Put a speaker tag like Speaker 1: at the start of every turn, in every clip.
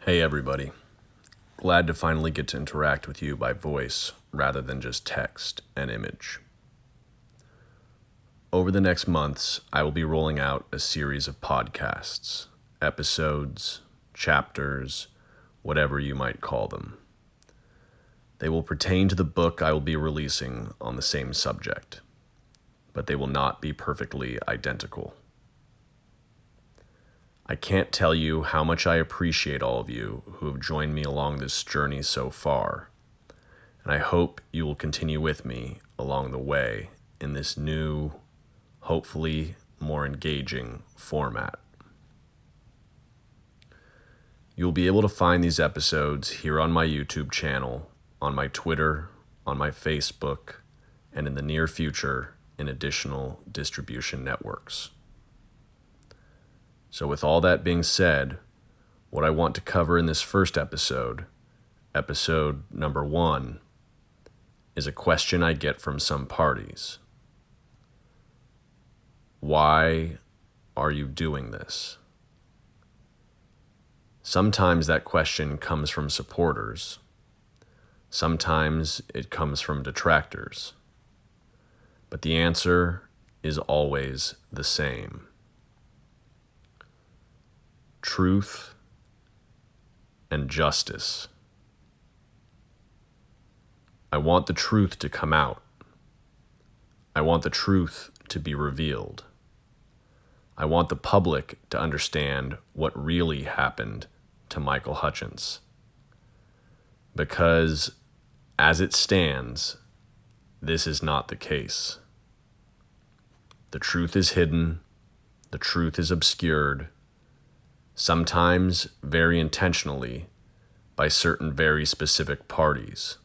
Speaker 1: Hey everybody. Glad to finally get to interact with you by voice rather than just text and image. Over the next months, I will be rolling out a series of podcasts, episodes, chapters, whatever you might call them. They will pertain to the book I will be releasing on the same subject, but they will not be perfectly identical. I can't tell you how much I appreciate all of you who have joined me along this journey so far, and I hope you will continue with me along the way in this new, hopefully more engaging format. You'll be able to find these episodes here on my YouTube channel, on my Twitter, on my Facebook, and in the near future in additional distribution networks. So with all that being said, what I want to cover in this first episode, episode number 1, is a question I get from some parties. Why are you doing this? Sometimes that question comes from supporters. Sometimes it comes from detractors. But the answer is always the same. Truth and justice. I want the truth to come out. I want the truth to be revealed. I want the public to understand what really happened to Michael Hutchence. Because, as it stands, this is not the case. The truth is hidden. The truth is obscured. Sometimes very intentionally by certain very specific parties,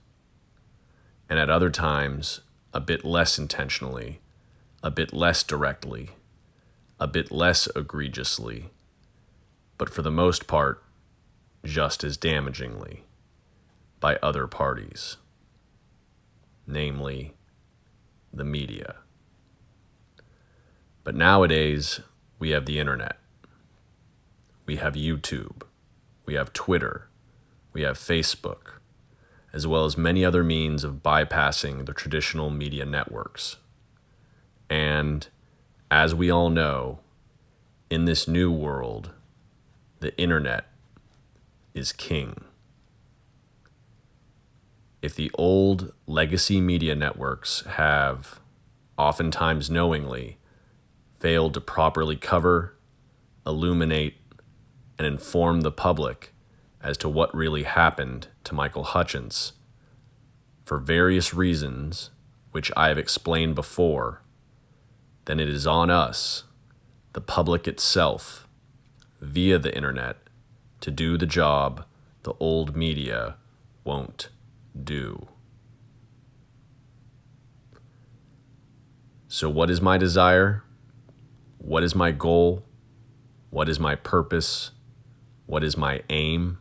Speaker 1: and at other times a bit less intentionally, a bit less directly, a bit less egregiously, but for the most part, just as damagingly by other parties, namely the media. But nowadays, we have the internet. We have YouTube, we have Twitter, we have Facebook, as well as many other means of bypassing the traditional media networks. And, as we all know, in this new world, the internet is king. If the old legacy media networks have, oftentimes knowingly, failed to properly cover, illuminate, and inform the public as to what really happened to Michael Hutchence, for various reasons, which I have explained before, then it is on us, the public itself, via the internet, to do the job the old media won't do. So what is my desire? What is my goal? What is my purpose? What is my aim?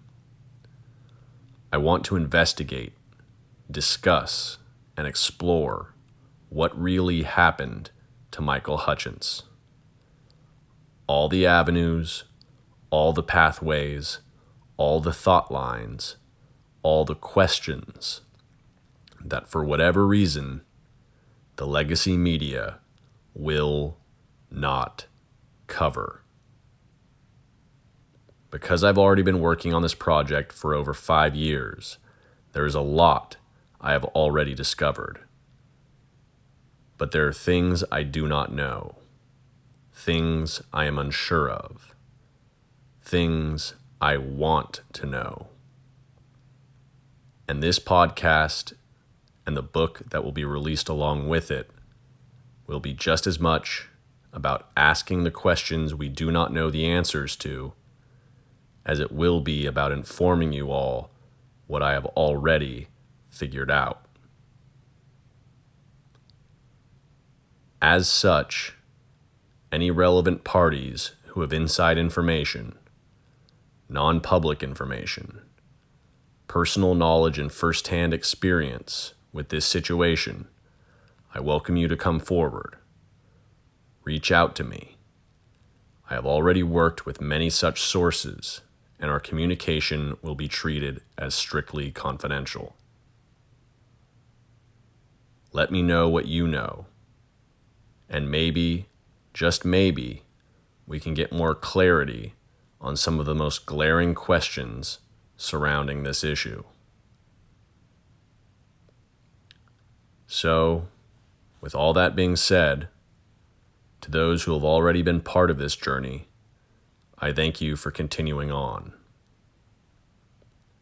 Speaker 1: I want to investigate, discuss, and explore what really happened to Michael Hutchence. All the avenues, all the pathways, all the thought lines, all the questions that for whatever reason, the legacy media will not cover. Because I've already been working on this project for over 5 years, there is a lot I have already discovered. But there are things I do not know, things I am unsure of, things I want to know. And this podcast and the book that will be released along with it will be just as much about asking the questions we do not know the answers to as it will be about informing you all what I have already figured out. As such, any relevant parties who have inside information, non-public information, personal knowledge and first-hand experience with this situation, I welcome you to come forward. Reach out to me. I have already worked with many such sources and our communication will be treated as strictly confidential. Let me know what you know, and maybe, just maybe, we can get more clarity on some of the most glaring questions surrounding this issue. So, with all that being said, to those who have already been part of this journey, I thank you for continuing on.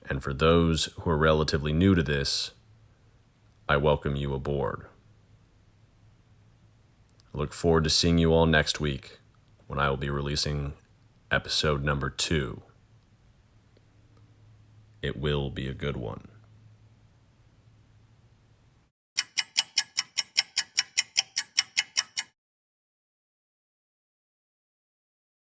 Speaker 1: And for those who are relatively new to this, I welcome you aboard. I look forward to seeing you all next week when I will be releasing episode number 2. It will be a good one.